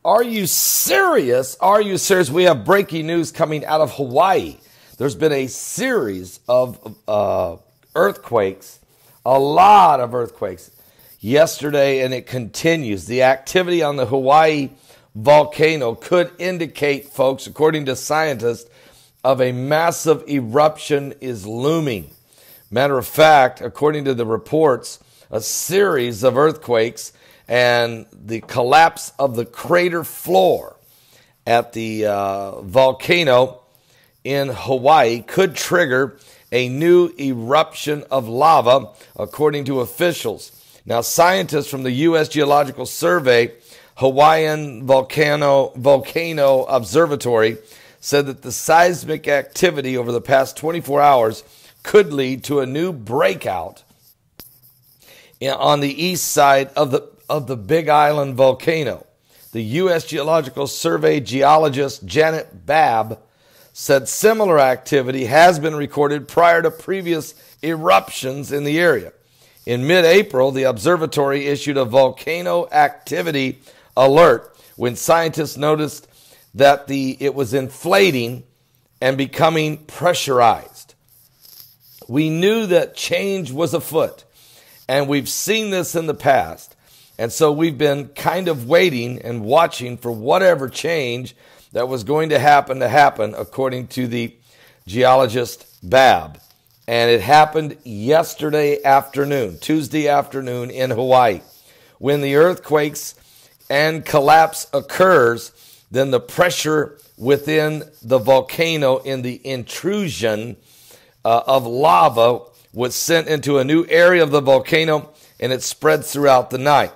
Are you serious? Are you serious? We have breaking news coming out of Hawaii. There's been a series of earthquakes, a lot of earthquakes yesterday, and it continues. The activity on the Hawaii volcano could indicate, folks, according to scientists, of a massive eruption is looming. Matter of fact, according to the reports, a series of earthquakes and the collapse of the crater floor at the volcano in Hawaii could trigger a new eruption of lava, according to officials. Now, scientists from the U.S. Geological Survey Hawaiian Volcano Observatory said that the seismic activity over the past 24 hours could lead to a new breakout on the east side of the Big Island volcano. The U.S. Geological Survey geologist Janet Babb said similar activity has been recorded prior to previous eruptions in the area. In mid-April, the observatory issued a volcano activity alert when scientists noticed that it was inflating and becoming pressurized. We knew that change was afoot, and we've seen this in the past. And so we've been kind of waiting and watching for whatever change that was going to happen, according to the geologist Babb. And it happened yesterday afternoon, Tuesday afternoon in Hawaii. When the earthquakes and collapse occurs, then the pressure within the volcano in the intrusion of lava was sent into a new area of the volcano, and it spread throughout the night.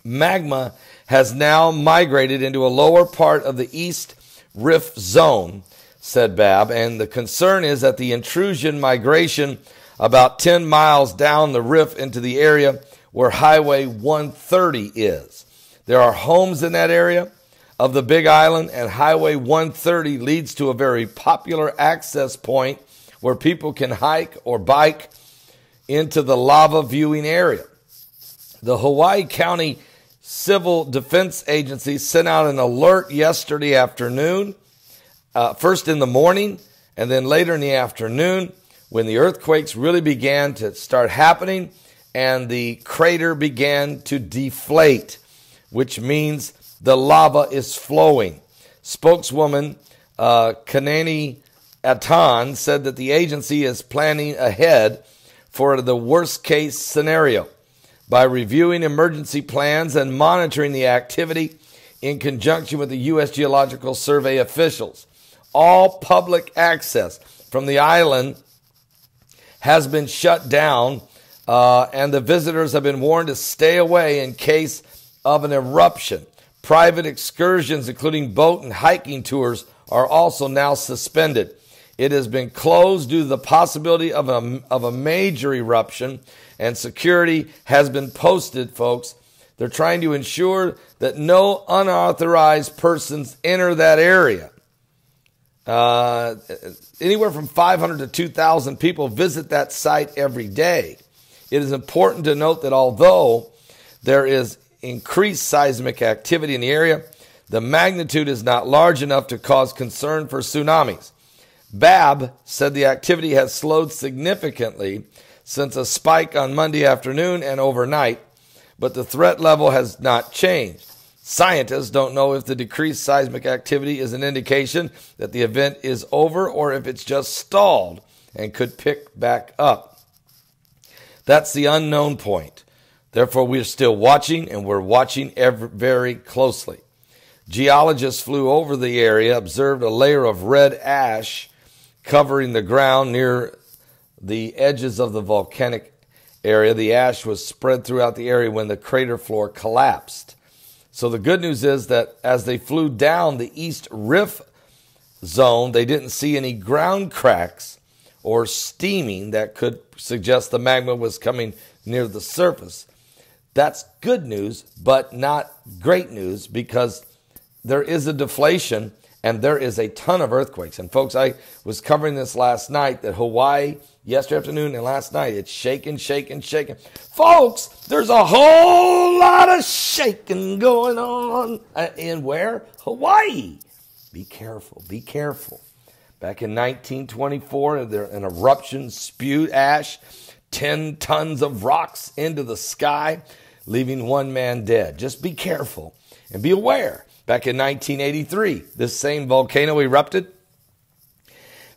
Magma has now migrated into a lower part of the East Rift Zone, said Babb, and the concern is that the intrusion migration about 10 miles down the rift into the area where Highway 130 is. There are homes in that area of the Big Island, and Highway 130 leads to a very popular access point where people can hike or bike into the lava viewing area. The Hawaii County Civil Defense Agency sent out an alert yesterday afternoon, first in the morning and then later in the afternoon, when the earthquakes really began to start happening and the crater began to deflate, which means the lava is flowing. Spokeswoman Kanani Atan said that the agency is planning ahead for the worst-case scenario by reviewing emergency plans and monitoring the activity in conjunction with the U.S. Geological Survey officials. All public access from the island has been shut down, and the visitors have been warned to stay away in case of an eruption. Private excursions, including boat and hiking tours, are also now suspended. It has been closed due to the possibility of a major eruption, and security has been posted, folks. They're trying to ensure that no unauthorized persons enter that area. Anywhere from 500 to 2,000 people visit that site every day. It is important to note that although there is increased seismic activity in the area, the magnitude is not large enough to cause concern for tsunamis. Babb said the activity has slowed significantly since a spike on Monday afternoon and overnight, but the threat level has not changed. Scientists don't know if the decreased seismic activity is an indication that the event is over or if it's just stalled and could pick back up. That's the unknown point. Therefore, we're still watching, and we're watching very closely. Geologists flew over the area, observed a layer of red ash covering the ground near the edges of the volcanic area. The ash was spread throughout the area when the crater floor collapsed. So the good news is that as they flew down the East Rift Zone, they didn't see any ground cracks or steaming that could suggest the magma was coming near the surface. That's good news, but not great news, because there is a deflation And there is a ton of earthquakes. And folks, I was covering this last night, that Hawaii, yesterday afternoon and last night, it's shaking, shaking, shaking. Folks, there's a whole lot of shaking going on. In where? Hawaii. Be careful, be careful. Back in 1924, an eruption spewed ash, 10 tons of rocks into the sky, leaving one man dead. Just be careful and be aware. Back in 1983, this same volcano erupted,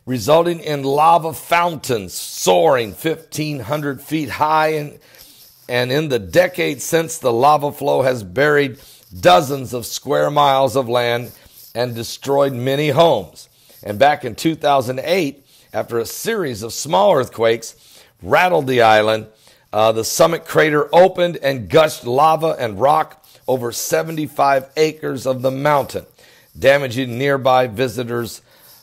resulting in lava fountains soaring 1,500 feet high. And in the decades since, the lava flow has buried dozens of square miles of land and destroyed many homes. And back in 2008, after a series of small earthquakes rattled the island, the summit crater opened and gushed lava and rock over 75 acres of the mountain, damaging nearby visitors'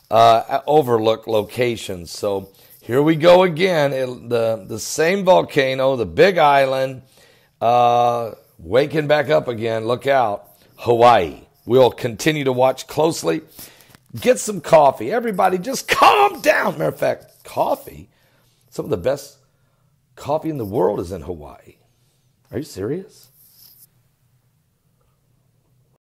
overlook locations. So here we go again. The same volcano, the big island, waking back up again. Look out, Hawaii. We'll continue to watch closely. Get some coffee. Everybody just calm down. Matter of fact, coffee, some of the best coffee in the world is in Hawaii. Are you serious?